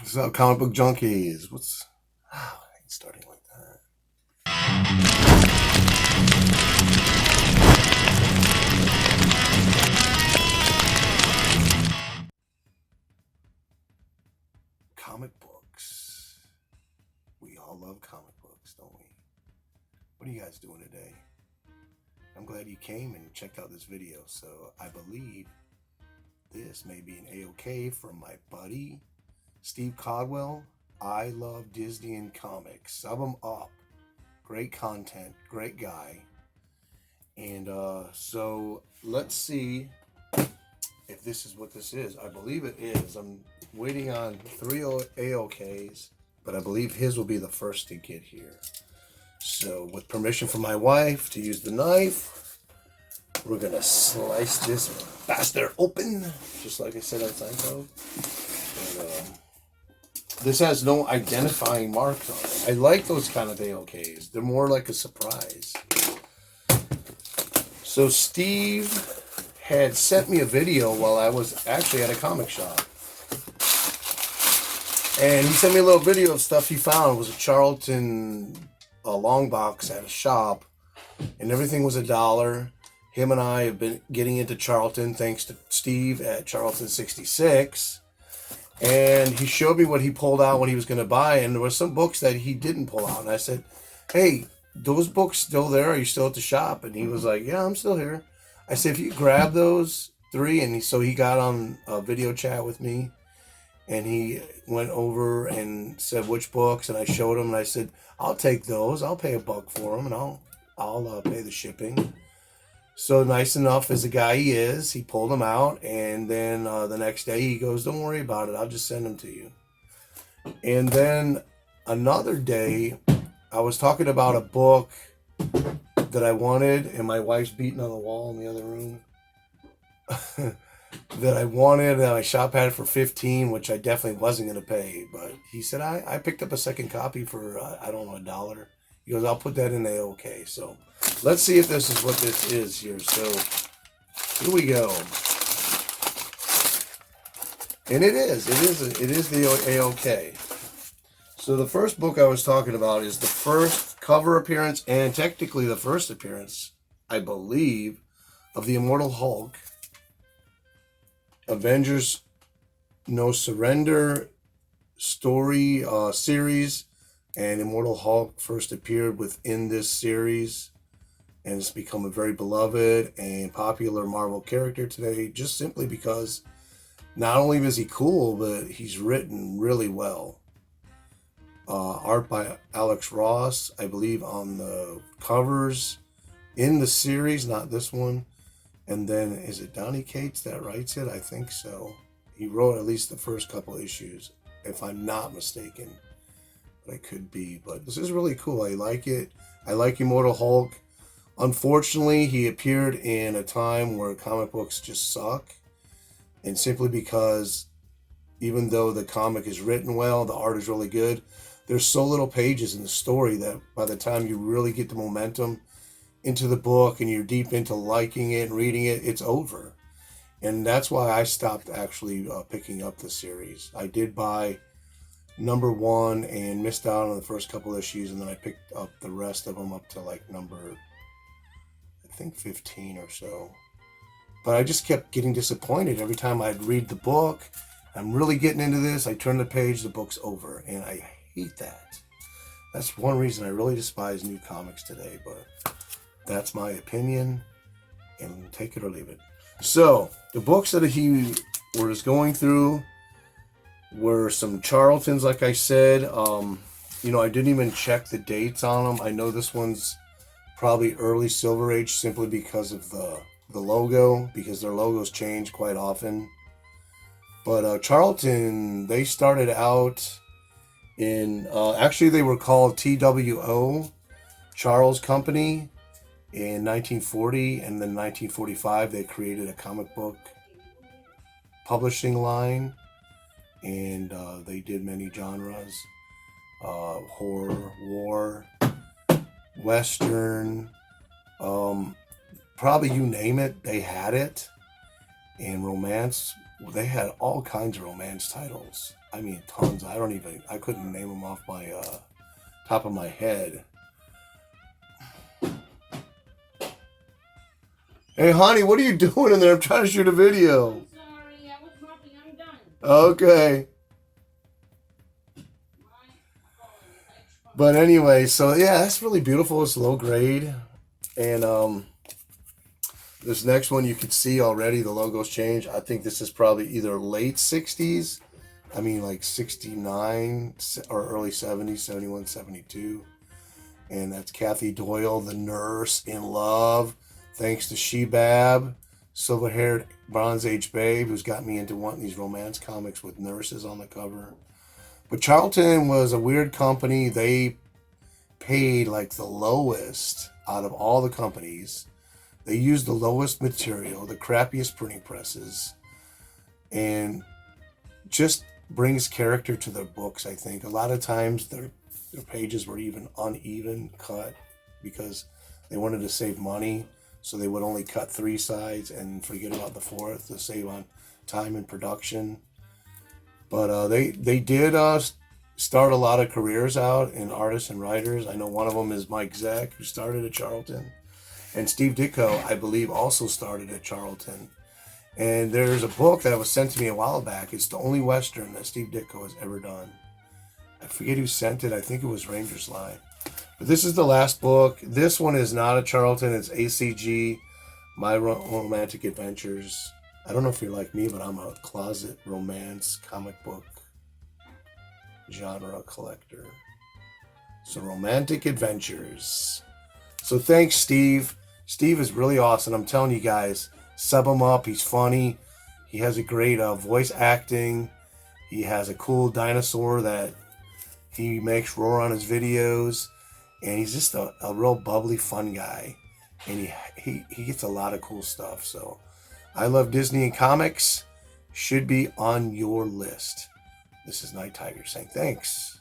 What's up, comic book junkies? I hate starting like that. Comic books. We all love comic books, don't we? What are you guys doing today? I'm glad you came and checked out this video. So I believe this may be an AOK from my buddy Steve Caldwell. I love Disney and comics. Sub him up. Great content, great guy. And so let's see if this is what this is. I believe it is. I'm waiting on 3 AOKs, but I believe his will be the first to get here. So with permission from my wife to use the knife, we're gonna slice this bastard open, just like I said on Seinfeld. And, this has no identifying marks on it. I like those kind of AOKs. They're more like a surprise. So Steve had sent me a video while I was actually at a comic shop. And he sent me a little video of stuff he found. It was a Charlton long box at a shop. And everything was $1. Him and I have been getting into Charlton thanks to Steve at Charlton 66. And he showed me what he pulled out, what he was going to buy. And there were some books that he didn't pull out. And I said, hey, those books still there? Are you still at the shop? And he was like, yeah, I'm still here. I said, if you grab those 3. And so he got on a video chat with me. And he went over and said which books. And I showed him. And I said, I'll take those. I'll pay $1 for them. And I'll pay the shipping. So nice enough as the guy he is, he pulled them out, and then the next day he goes, don't worry about it, I'll just send them to you. And then another day, I was talking about a book that I wanted, and my wife's beating on the wall in the other room, that I wanted, and I shop had it for $15, which I definitely wasn't going to pay. But he said, I picked up a second copy for, I don't know, $1. He goes, I'll put that in AOK. So let's see if this is what this is here. So here we go. And it is the AOK. So the first book I was talking about is the first cover appearance and technically the first appearance, I believe, of the Immortal Hulk. Avengers No Surrender story series. And Immortal Hulk first appeared within this series, and it's become a very beloved and popular Marvel character today, just simply because not only is he cool, but he's written really well. Art by Alex Ross, I believe, on the covers in the series, not this one. And then, is it Donny Cates that writes it? I think so. He wrote at least the first couple issues, if I'm not mistaken. It could be, but this is really cool. I like it. I like Immortal Hulk. Unfortunately, he appeared in a time where comic books just suck, and simply because even though the comic is written well, the art is really good, there's so little pages in the story that by the time you really get the momentum into the book and you're deep into liking it and reading it, it's over. And that's why I stopped actually picking up the series. I did buy number 1 and missed out on the first couple issues, and then I picked up the rest of them up to like number, I think 15 or so. But I just kept getting disappointed every time I'd read the book. I'm really getting into this. I turn the page, the book's over, and I hate that. That's one reason I really despise new comics today, but that's my opinion, and take it or leave it. So the books that he was going through were some Charltons, like I said. I didn't even check the dates on them. I know this one's probably early Silver Age simply because of the logo, because their logos change quite often. But Charlton, they started out in, actually they were called TWO, Charles Company, in 1940, and then 1945 they created a comic book publishing line. And they did many genres, horror, war, western, probably you name it, they had it. And romance, they had all kinds of romance titles. I mean, tons. I couldn't name them off my top of my head. Hey, honey, what are you doing in there? I'm trying to shoot a video. I'm sorry, I was mopping. I'm done. Okay. But anyway, so yeah, that's really beautiful. It's low grade. And this next one you can see already the logo's changed. I think this is probably either late 60s. I mean like 69 or early 70s, 71, 72. And that's Kathy Doyle, the nurse in Love. Thanks to Shebab, silver-haired Bronze Age babe who's got me into wanting these romance comics with nurses on the cover. But Charlton was a weird company. They paid like the lowest out of all the companies. They used the lowest material, the crappiest printing presses, and just brings character to their books, I think. A lot of times their pages were even uneven cut because they wanted to save money. So they would only cut 3 sides and forget about the 4th to save on time and production. But they did start a lot of careers out in artists and writers. I know one of them is Mike Zeck, who started at Charlton. And Steve Ditko, I believe, also started at Charlton. And there's a book that was sent to me a while back. It's the only Western that Steve Ditko has ever done. I forget who sent it. I think it was Ranger's Line. But this is the last book. This one is not a Charlton. It's ACG, My Romantic Adventures. I don't know if you're like me, but I'm a closet romance comic book genre collector. So Romantic Adventures. So thanks, Steve. Steve is really awesome. I'm telling you guys, sub him up. He's funny. He has a great voice acting. He has a cool dinosaur that he makes roar on his videos. And he's just a real bubbly, fun guy. And he gets a lot of cool stuff. So I Love Disney and Comics should be on your list. This is Nighttiger saying thanks.